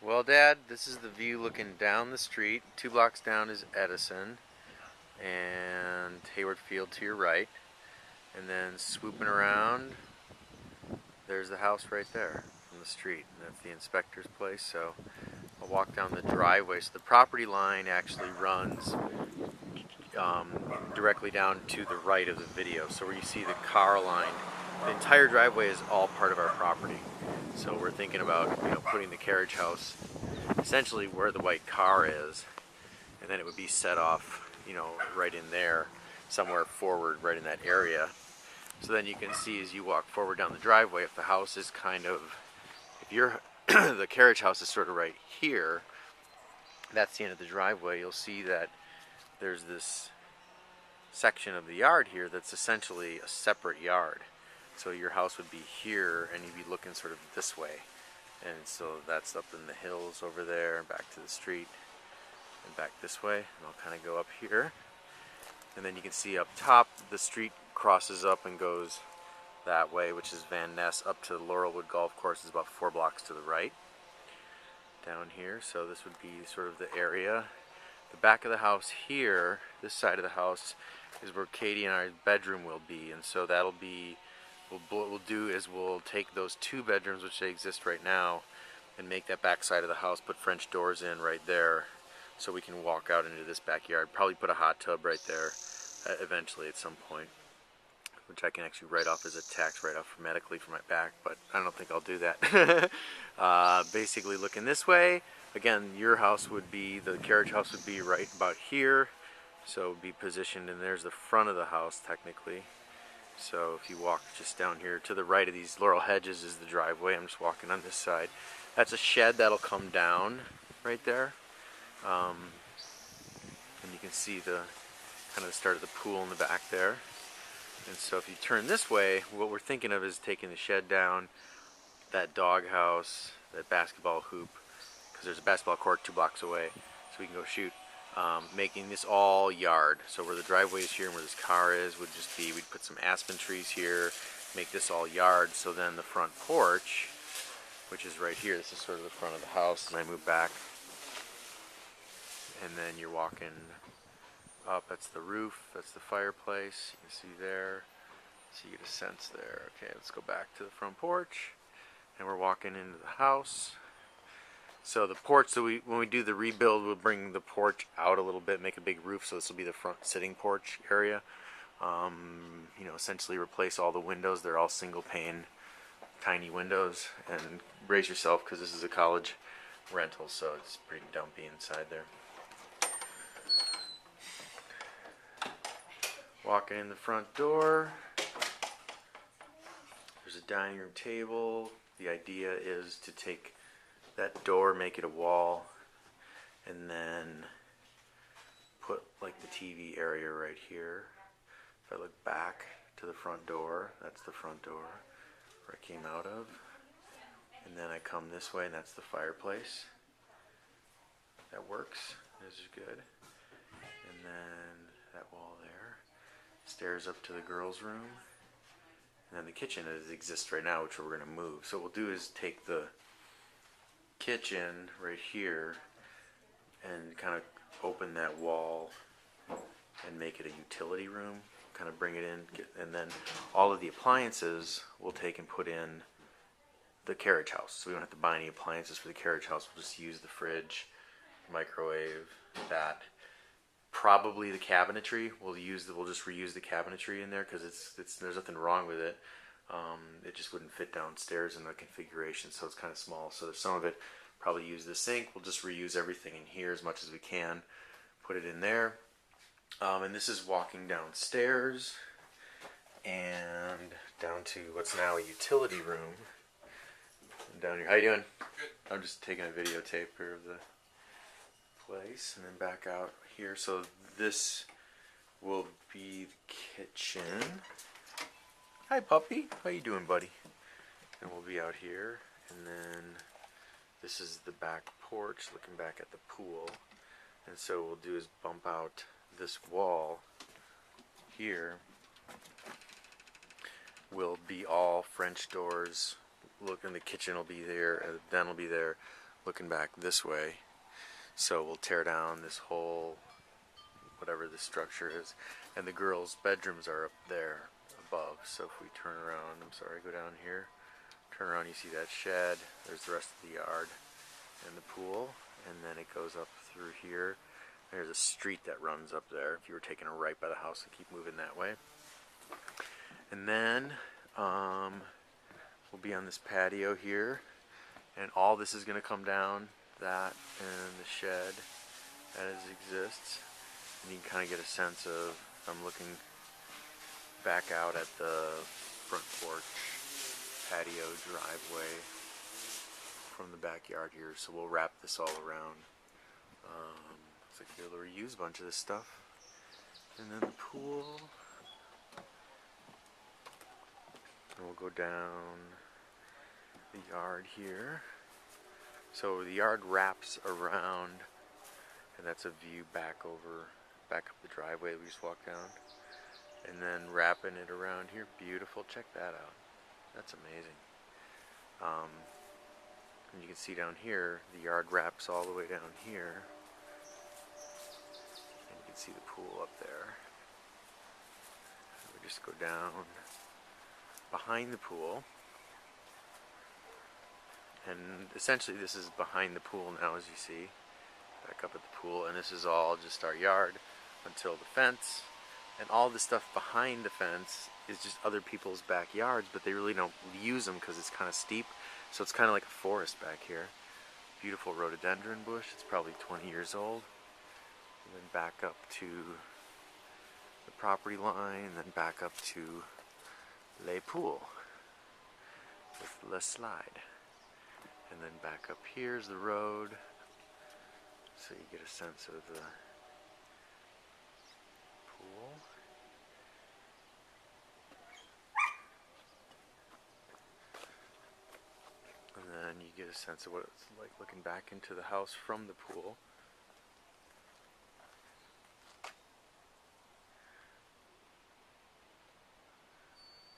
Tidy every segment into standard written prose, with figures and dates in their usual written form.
Well, Dad, this is the view looking down the street. 2 blocks down is Edison and Hayward Field to your right. And then swooping around, there's the house right there from the street. And that's the inspector's place. So I'll walk down the driveway. So the property line actually runs directly down to the right of the video. So where you see the car line, the entire driveway is all part of our property. So we're thinking about, putting the carriage house essentially where the white car is, and then it would be set off, right in there, somewhere forward, right in that area. So then you can see as you walk forward down the driveway, if the house is if you're, the carriage house is sort of right here, that's the end of the driveway, you'll see that there's this section of the yard here that's essentially a separate yard. So your house would be here and you'd be looking sort of this way. And so that's up in the hills over there and back to the street and back this way. And I'll kind of go up here. And then you can see up top the street crosses up and goes that way, which is Van Ness up to the Laurelwood Golf Course is about 4 blocks to the right down here. So this would be sort of the area. The back of the house here, this side of the house, is where Katie and our bedroom will be. And so that'll be, what we'll do is we'll take those 2 bedrooms which they exist right now and make that back side of the house, put French doors in right there so we can walk out into this backyard. Probably put a hot tub right there eventually at some point, which I can actually write off as a tax write-off medically for my back, but I don't think I'll do that. Basically looking this way, again, your house would be, the carriage house would be right about here, so it would be positioned, and there's the front of the house technically. So if you walk just down here to the right of these laurel hedges is the driveway. I'm just walking on this side. That's a shed that'll come down right there. And you can see the kind of the start of the pool in the back there. And so if you turn this way, what we're thinking of is taking the shed down, that dog house, that basketball hoop, because there's a basketball court 2 blocks away, so we can go shoot. Making this all yard. So where the driveway is here and where this car is would just be, we'd put some aspen trees here, make this all yard. So then the front porch, which is right here, this is sort of the front of the house, and I move back, and then you're walking up, that's the roof, that's the fireplace, you can see there, so you get a sense there. Okay, let's go back to the front porch, and we're walking into the house. So the porch, when we do the rebuild, we'll bring the porch out a little bit, make a big roof, so this will be the front sitting porch area. Essentially replace all the windows. They're all single pane, tiny windows, and brace yourself because this is a college rental, so it's pretty dumpy inside there. Walking in the front door, there's a dining room table. The idea is to take that door, make it a wall, and then put like the TV area right here. If I look back to the front door, that's the front door where I came out of, and then I come this way and that's the fireplace. That works, this is good. And then that wall there, stairs up to the girls' room, and then the kitchen as it exists right now, which we're going to move. So what we'll do is take the kitchen right here and kind of open that wall and make it a utility room, kind of bring it in, and then all of the appliances we'll take and put in the carriage house. So we don't have to buy any appliances for the carriage house. We'll just use the fridge, microwave, that. Probably the cabinetry we'll just reuse the cabinetry in there because there's nothing wrong with it. It just wouldn't fit downstairs in the configuration, so it's kind of small. So there's some of it, probably use the sink. We'll just reuse everything in here as much as we can, put it in there. And this is walking downstairs and down to what's now a utility room. Down here, how you doing? Good. I'm just taking a videotape here of the place, and then back out here. So this will be the kitchen. Hi puppy, how you doing, buddy? And we'll be out here, and then this is the back porch looking back at the pool. And so what we'll do is bump out this wall here. Will be all French doors. Look, and the kitchen will be there, the den will be there. looking back this way. So we'll tear down this whole, whatever this structure is, and the girls' bedrooms are up there above. So if we turn around, I'm sorry, go down here, turn around, you see that shed, there's the rest of the yard and the pool, and then it goes up through here. There's a street that runs up there if you were taking a right by the house and keep moving that way. And then we'll be on this patio here, and all this is going to come down, that and the shed as exists. And you can kind of get a sense of, I'm looking back out at the front porch, patio, driveway from the backyard here. So we'll wrap this all around. Looks like we'll be able to reuse a bunch of this stuff. And then the pool. And we'll go down the yard here. So the yard wraps around, and that's a view back up the driveway we just walked down. And then wrapping it around here, beautiful, check that out. That's amazing. And you can see down here, the yard wraps all the way down here. And you can see the pool up there. We just go down behind the pool. And essentially this is behind the pool now, as you see. Back up at the pool, and this is all just our yard until the fence. And all the stuff behind the fence is just other people's backyards, but they really don't use them because it's kind of steep. So it's kind of like a forest back here. Beautiful rhododendron bush. It's probably 20 years old. And then back up to the property line, and then back up to Le Pool with Le Slide. And then back up here is the road, so you get a sense of the pool. And then you get a sense of what it's like looking back into the house from the pool.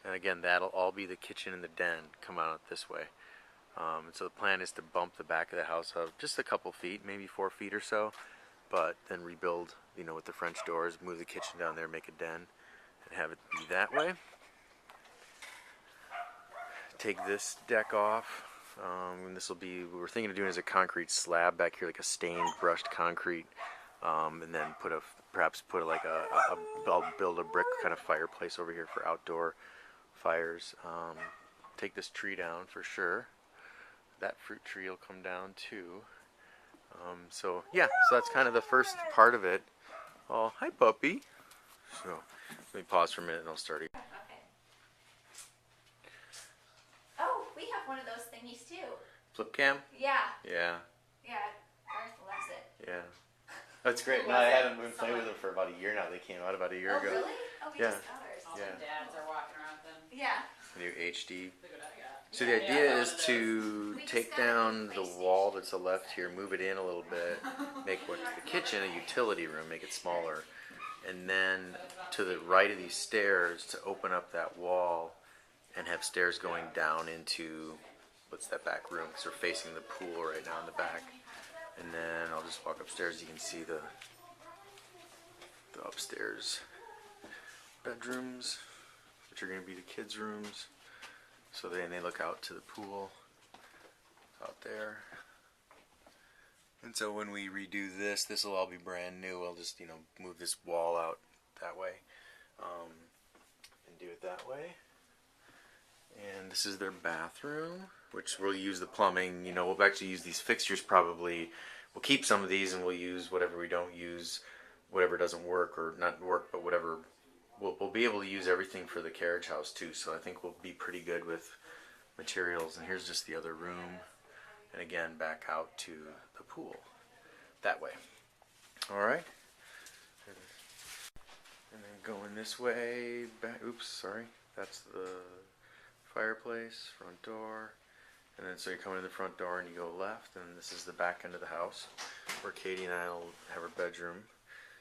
And again, that'll all be the kitchen and the den come out this way. And so the plan is to bump the back of the house up just a couple feet, maybe 4 feet or so, but then rebuild, you know, with the French doors, move the kitchen down there, make a den, and have it be that way. Take this deck off, and this will be, what we're thinking of doing is a concrete slab back here, like a stained, brushed concrete, and then perhaps put like I'll build a brick kind of fireplace over here for outdoor fires. Take this tree down for sure. That fruit tree will come down too. So yeah, so that's kind of the first part of it. Oh, hi puppy. So let me pause for a minute and I'll start again. Okay. Oh, we have one of those thingies too. Flip cam? Yeah. Yeah. Yeah, Garth loves it. Yeah. That's great. No, I haven't been playing with them for about a year now. They came out about a year ago. Oh, really? Oh, we Yeah. just got ours. All Yeah. the dads are walking around with them. Yeah. New HD. Look what I got. So the idea is to take down the PlayStation. wall that's to the left here, move it in a little bit, make what's the kitchen a utility room, make it smaller, and then to the right of these stairs to open up that wall and have stairs going down into, what's that back room, because we're facing the pool right now in the back. And then I'll just walk upstairs, you can see the upstairs bedrooms, which are going to be the kids' rooms. So then they look out to the pool out there. And so when we redo this, this will all be brand new. I'll just, you know, move this wall out that way and do it that way. And this is their bathroom, which we'll use the plumbing. You know, we'll actually use these fixtures probably. We'll keep some of these and we'll use whatever we don't use, whatever doesn't work, or not work, but whatever. We'll be able to use everything for the carriage house too, so I think we'll be pretty good with materials. And here's just the other room, and again back out to the pool that way. Alright, and then going this way back, oops, sorry, that's the fireplace, front door. And then so you come in the front door and you go left, and this is the back end of the house where Katie and I will have our bedroom.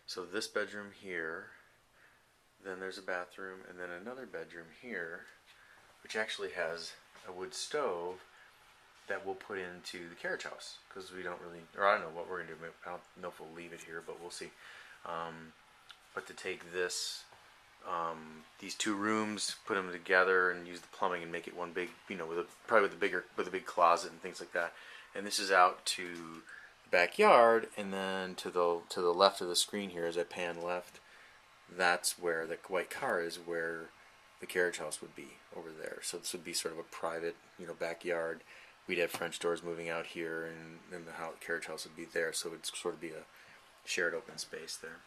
So this bedroom here, then there's a bathroom, and then another bedroom here, which actually has a wood stove that we'll put into the carriage house, because we don't really, or I don't know what we're gonna do. I don't know if we'll leave it here, but we'll see. But to take this, these two rooms, put them together, and use the plumbing and make it one big, probably with a big closet and things like that. And this is out to the backyard, and then to the left of the screen here, as I pan left, that's where the white car is, where the carriage house would be over there. So this would be sort of a private, backyard. We'd have French doors moving out here, and then the carriage house would be there. So it'd sort of be a shared open space there.